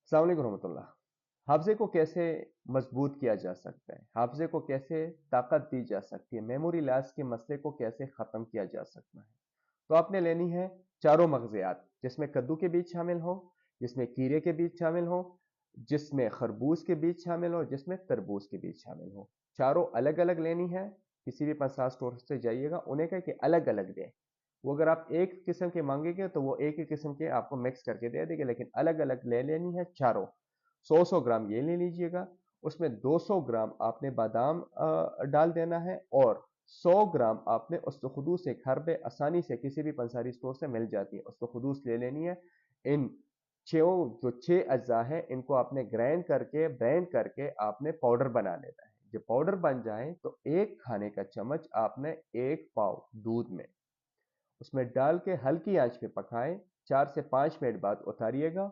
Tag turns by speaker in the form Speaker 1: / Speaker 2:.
Speaker 1: अस्सलाम वालेकुम रहमतुल्लाह। हाफ़्ज़े को कैसे मज़बूत किया जा सकता है? हाफ़्ज़े को कैसे ताकत दी जा सकती है? मेमोरी लॉस के मसले को कैसे ख़त्म किया जा सकता है? तो आपने लेनी है चारों मग़ज़ियात, जिसमें कद्दू के बीज शामिल हों, जिसमें खीरे के बीज शामिल हों, जिसमें खरबूज के बीज शामिल हों, जिसमें तरबूज के बीज शामिल हों। चारों अलग-अलग लेनी है, किसी भी पंसार स्टोर से जाइएगा, उन्हें कहें कि अलग-अलग दें। वो अगर आप एक किस्म के मांगेंगे तो वो एक ही किस्म के आपको मिक्स करके दे देंगे, लेकिन अलग अलग ले लेनी है चारों। 100 ग्राम ये ले लीजिएगा, उसमें 200 ग्राम आपने बादाम डाल देना है, और 100 ग्राम आपने उस्तखुदूस, एक हर्ब है, आसानी से किसी भी पंसारी स्टोर से मिल जाती है, उस्तखुदूस ले लेनी है। इन जो छह अज्जा है, इनको आपने ब्रांड करके आपने पाउडर बना लेना है। जब पाउडर बन जाए तो एक खाने का चम्मच आपने एक पाव दूध में उसमें डाल के हल्की आंच पे पकाएं। 4 से 5 मिनट बाद उतारिएगा